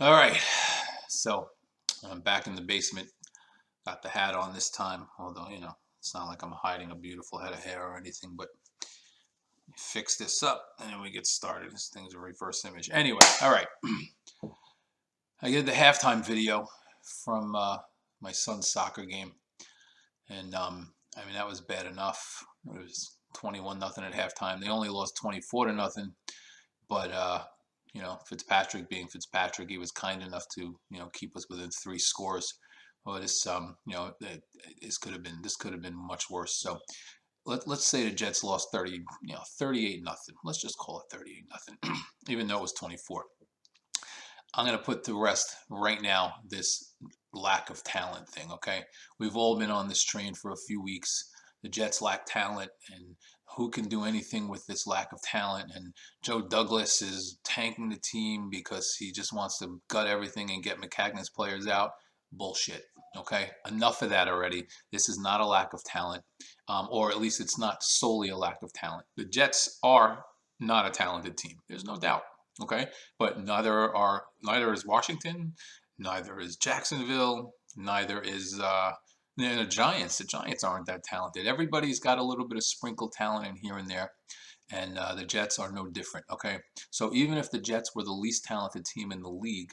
All right, so I'm back in the basement. Got the hat on this time, although, it's not like I'm hiding a beautiful head of hair or anything, but fix this up and then we get started. This thing's a reverse image. Anyway, all right. I did the halftime video from my son's soccer game, and I mean, that was bad enough. It was 21-0 at halftime. They only lost 24-0, but Fitzpatrick being Fitzpatrick, he was kind enough to keep us within 3 scores. Well, this could have been much worse. So let's say the Jets lost 38-0. Let's just call it 38-0, even though it was 24. I'm gonna put to rest right now this lack of talent thing. Okay, we've all been on this train for a few weeks. The Jets lack talent, and who can do anything with this lack of talent? And Joe Douglas is tanking the team because he just wants to gut everything and get McCagney's players out. Bullshit. Okay, enough of that already. This is not a lack of talent, or at least it's not solely a lack of talent. The Jets are not a talented team. There's no doubt. Okay, but neither is Washington, neither is Jacksonville, neither is the Giants. The Giants aren't that talented. Everybody's got a little bit of sprinkled talent in here and there, and the Jets are no different. Okay, so even if the Jets were the least talented team in the league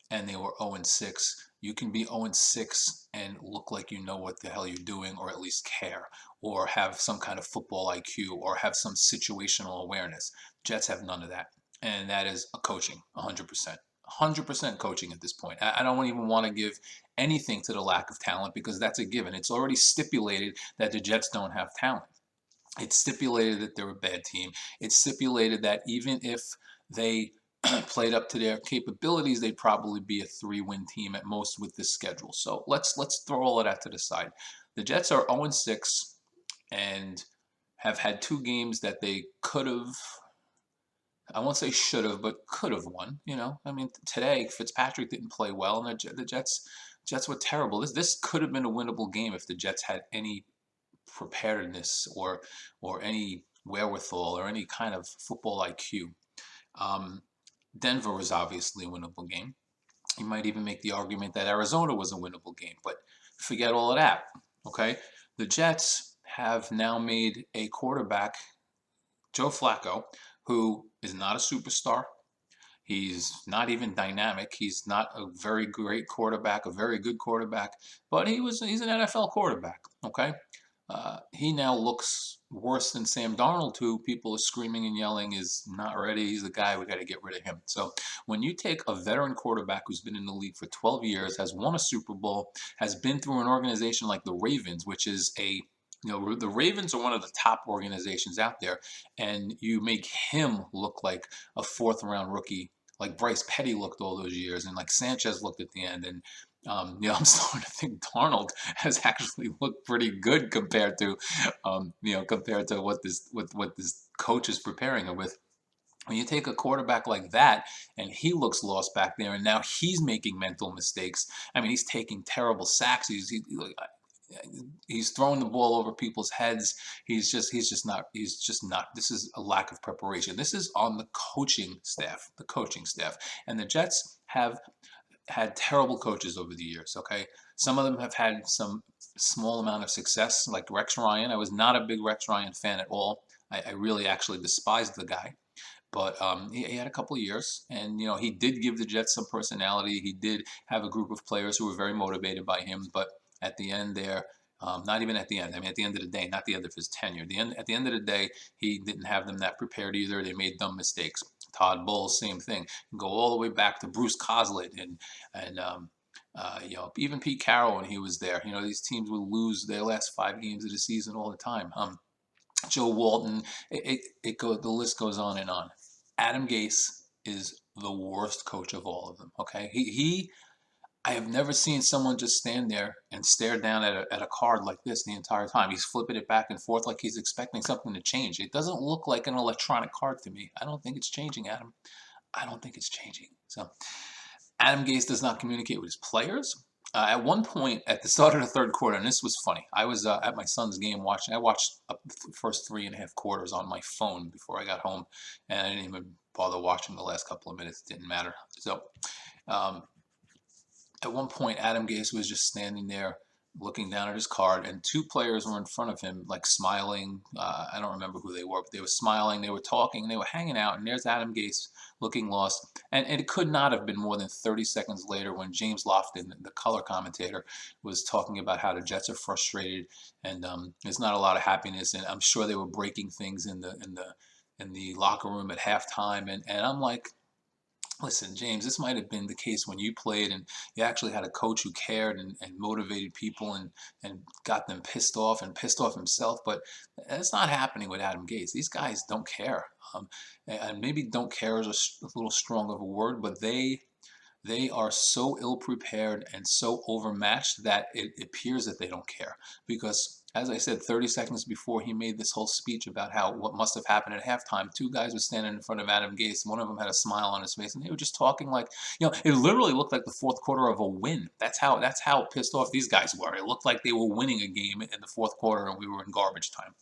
and they were 0-6, you can be 0-6 and look like you know what the hell you're doing, or at least care, or have some kind of football IQ, or have some situational awareness. Jets have none of that, and that is a coaching, 100%. 100% coaching at this point. I don't even want to give anything to the lack of talent because that's a given. It's already stipulated that the Jets don't have talent. It's stipulated that they're a bad team. It's stipulated that even if they played up to their capabilities, they'd probably be a 3-win team at most with this schedule. So let's throw all of that to the side. The Jets are 0-6 and have had 2 games that they could have, I won't say should have, but could have won. I mean, today Fitzpatrick didn't play well, and the Jets were terrible. This could have been a winnable game if the Jets had any preparedness or any wherewithal or any kind of football IQ. Denver was obviously a winnable game. You might even make the argument that Arizona was a winnable game, but forget all of that. Okay, the Jets have now made a quarterback, Joe Flacco, who is not a superstar. He's not even dynamic. He's not a very great quarterback, a very good quarterback, but he's an NFL quarterback. Okay, he now looks worse than Sam Darnold, who people are screaming and yelling is not ready. He's the guy. We got to get rid of him. So when you take a veteran quarterback who's been in the league for 12 years, has won a Super Bowl, has been through an organization like the Ravens, which is the Ravens are one of the top organizations out there, and you make him look like a 4th-round rookie, like Bryce Petty looked all those years, and like Sanchez looked at the end, and I'm starting to think Darnold has actually looked pretty good compared to what this coach is preparing him with. When you take a quarterback like that and he looks lost back there, and now he's making mental mistakes. I mean, he's taking terrible sacks. He's throwing the ball over people's heads. He's just not. This is a lack of preparation. This is on the coaching staff. And the Jets have had terrible coaches over the years. Okay, some of them have had some small amount of success, like Rex Ryan. I was not a big Rex Ryan fan at all. I really actually despised the guy, but he had a couple of years, and he did give the Jets some personality. He did have a group of players who were very motivated by him, but at the end there. Not even at the end. I mean, at the end of the day, not the end of his tenure. At the end of the day, he didn't have them that prepared either. They made dumb mistakes. Todd Bowles, same thing. Go all the way back to Bruce Coslett and even Pete Carroll when he was there. These teams would lose their last 5 games of the season all the time. Joe Walton, the list goes on and on. Adam Gase is the worst coach of all of them. Okay, I have never seen someone just stand there and stare down at a card like this the entire time. He's flipping it back and forth like he's expecting something to change. It doesn't look like an electronic card to me. I don't think it's changing, Adam. I don't think it's changing. So Adam Gase does not communicate with his players. At one point, at the start of the third quarter, and this was funny, I was at my son's game watching. I watched the first 3.5 quarters on my phone before I got home, and I didn't even bother watching the last couple of minutes. It didn't matter. So Um, at one point, Adam Gase was just standing there looking down at his card, and two players were in front of him, like smiling. I don't remember who they were, but they were smiling, they were talking, they were hanging out, and there's Adam Gase looking lost. And it could not have been more than 30 seconds later when James Lofton, the color commentator, was talking about how the Jets are frustrated and there's not a lot of happiness, and I'm sure they were breaking things in the locker room at halftime, and I'm like, listen, James, this might have been the case when you played and you actually had a coach who cared and motivated people and got them pissed off and pissed off himself, but that's not happening with Adam Gase. These guys don't care. And maybe don't care is a little strong of a word, but they are so ill prepared and so overmatched that it appears that they don't care. Because, as I said, 30 seconds before he made this whole speech about how what must have happened at halftime, two guys were standing in front of Adam Gase. One of them had a smile on his face, and they were just talking like, it literally looked like the fourth quarter of a win. That's how pissed off these guys were. It looked like they were winning a game in the fourth quarter, and we were in garbage time.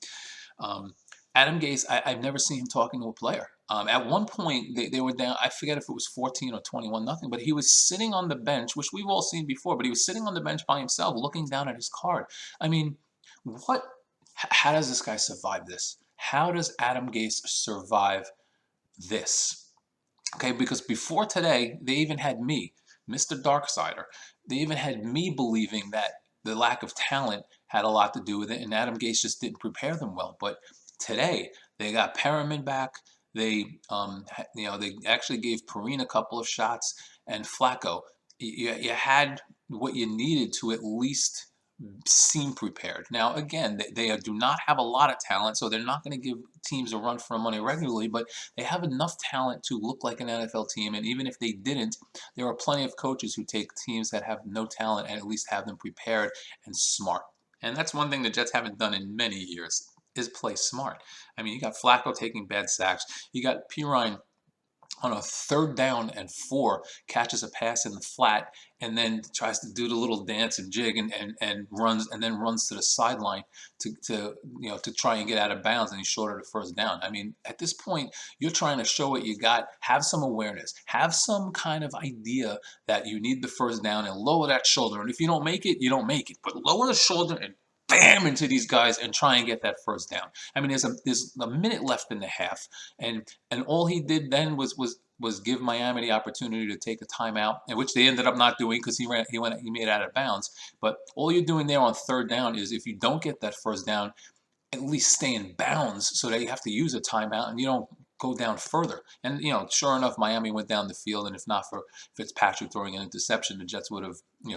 Um, Adam Gase, I've never seen him talking to a player. At one point, they were down, I forget if it was 14 or 21 nothing, but he was sitting on the bench, which we've all seen before, but he was sitting on the bench by himself looking down at his card. I mean, what, how does this guy survive this? How does Adam Gase survive this? Okay, because before today, they even had me, Mr. Darksider. They even had me believing that the lack of talent had a lot to do with it, and Adam Gase just didn't prepare them well. But today, they got Perriman back. They actually gave Perrine a couple of shots, and Flacco. You had what you needed to at least seem prepared. Now, again, they do not have a lot of talent, so they're not going to give teams a run for money regularly, but they have enough talent to look like an NFL team, and even if they didn't, there are plenty of coaches who take teams that have no talent and at least have them prepared and smart. And that's one thing the Jets haven't done in many years, is play smart. I mean, you got Flacco taking bad sacks. You got Pirine on a 3rd down and 4, catches a pass in the flat and then tries to do the little dance and jig and runs to the sideline to try and get out of bounds, and he's short of the 1st down. I mean, at this point, you're trying to show what you got. Have some awareness. Have some kind of idea that you need the 1st down, and lower that shoulder. And if you don't make it, you don't make it. But lower the shoulder and bam into these guys and try and get that 1st down. I mean, there's a minute left in the half, and all he did then was give Miami the opportunity to take a timeout, and which they ended up not doing because he made it out of bounds. But all you're doing there on 3rd down is, if you don't get that 1st down, at least stay in bounds so that you have to use a timeout and you don't go down further. And sure enough, Miami went down the field, and if not for Fitzpatrick throwing an interception, the Jets would have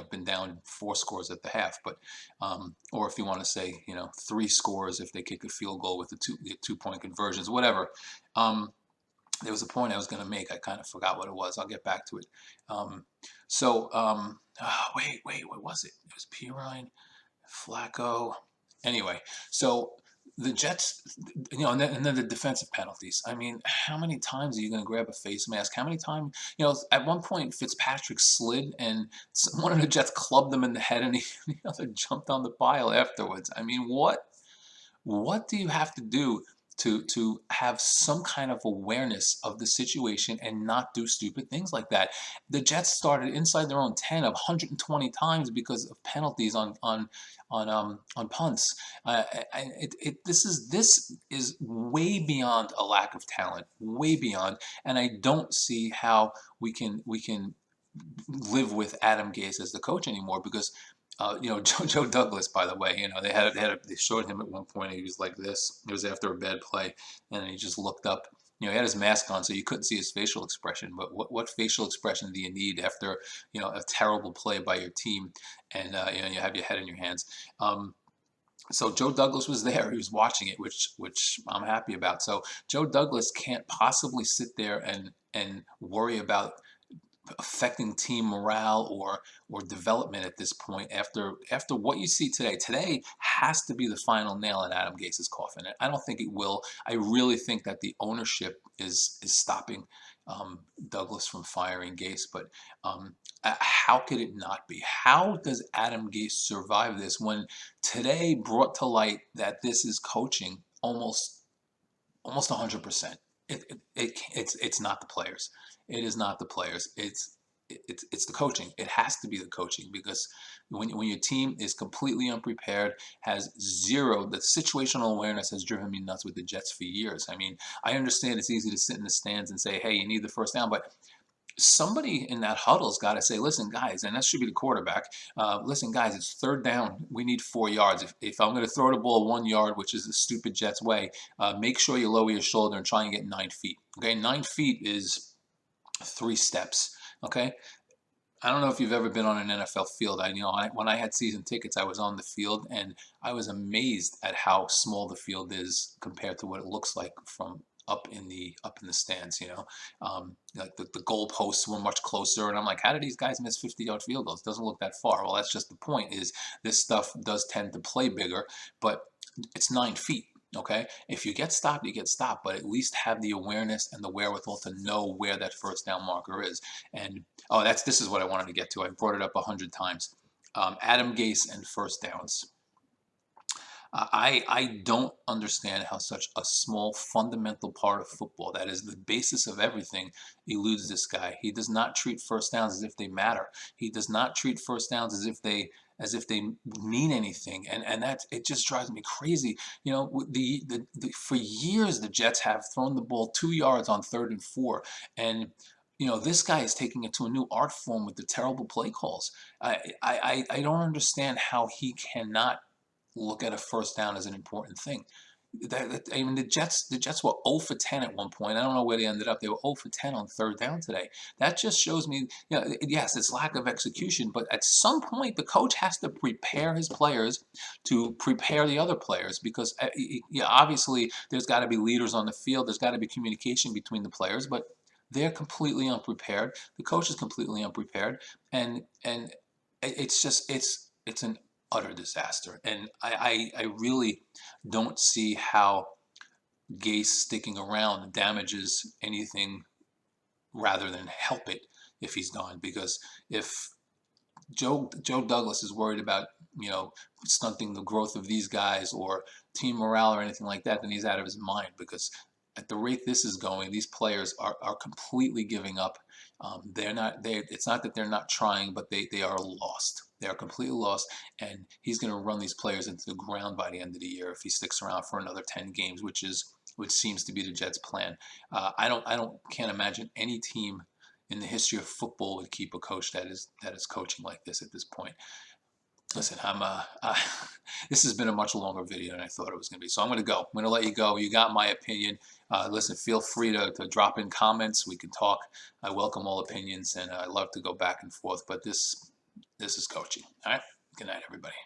been down 4 scores at the half. But or if you want to say 3 scores if they kick a field goal with the 2-point conversions, whatever. There was a point I was going to make. I kind of forgot what it was. I'll get back to it. Wait, what was it? It was Pirine, Flacco. Anyway, so the Jets, and then the defensive penalties. I mean, how many times are you going to grab a face mask? How many times, at one point Fitzpatrick slid and one of the Jets clubbed him in the head, and the other jumped on the pile afterwards. I mean, what do you have to do to have some kind of awareness of the situation and not do stupid things like that? The Jets started inside their own 10 of 120 times because of penalties on punts. This is way beyond a lack of talent, way beyond, and I don't see how we can live with Adam Gase as the coach anymore, because Joe Douglas, by the way, they showed him at one point. He was like this. It was after a bad play, and then he just looked up. He had his mask on, so you couldn't see his facial expression. But what facial expression do you need after a terrible play by your team, and you have your head in your hands? So Joe Douglas was there. He was watching it, which I'm happy about. So Joe Douglas can't possibly sit there and worry about affecting team morale or development at this point after what you see today. Today has to be the final nail in Adam Gase's coffin. I don't think it will. I really think that the ownership is stopping Douglas from firing Gase. But how could it not be? How does Adam Gase survive this when today brought to light that this is coaching almost 100%? It's not the players. It is not the players. It's it's the coaching. It has to be the coaching, because when your team is completely unprepared, has zero, the situational awareness has driven me nuts with the Jets for years. I mean, I understand it's easy to sit in the stands and say, hey, you need the first down, but somebody in that huddle's got to say, listen, guys, and that should be the quarterback. Listen, guys, it's third down. We need 4 yards. If I'm going to throw the ball 1 yard, which is the stupid Jets way, make sure you lower your shoulder and try and get 9 feet. Okay, 9 feet is 3 steps. Okay, I don't know if you've ever been on an NFL field. When I had season tickets, I was on the field, and I was amazed at how small the field is compared to what it looks like from up in the stands. Like the goalposts were much closer, and I'm like, how do these guys miss 50-yard field goals? It doesn't look that far. Well, that's just the point. Is this stuff does tend to play bigger, but it's 9 feet. Okay, if you get stopped, you get stopped, but at least have the awareness and the wherewithal to know where that first down marker is. And oh, this is what I wanted to get to. I brought it up 100 times. Adam Gase and first downs. I don't understand how such a small fundamental part of football, that is the basis of everything, eludes this guy. He does not treat first downs as if they matter. He does not treat first downs as if they mean anything, and that, it just drives me crazy. For years the Jets have thrown the ball 2 yards on 3rd and 4, and this guy is taking it to a new art form with the terrible play calls. I don't understand how he cannot look at a first down as an important thing. I mean, the Jets were 0 for 10 at one point. I don't know where they ended up. They were 0 for 10 on 3rd down today. That just shows me, yes, it's lack of execution, but at some point the coach has to prepare his players to prepare the other players, because obviously there's got to be leaders on the field. There's got to be communication between the players, but they're completely unprepared. The coach is completely unprepared, and it's an utter disaster. And I really don't see how Gase sticking around damages anything rather than help it if he's gone. Because if Joe Douglas is worried about stunting the growth of these guys or team morale or anything like that, then he's out of his mind. Because at the rate this is going, these players are completely giving up. It's not that they're not trying, but they are lost. They are completely lost, and he's going to run these players into the ground by the end of the year if he sticks around for another 10 games, which seems to be the Jets' plan. Can't imagine any team in the history of football would keep a coach that is coaching like this at this point. Listen, this has been a much longer video than I thought it was going to be, so I'm going to go. I'm going to let you go. You got my opinion. Listen, feel free to drop in comments. We can talk. I welcome all opinions, and I love to go back and forth, but this is coaching. All right? Good night, everybody.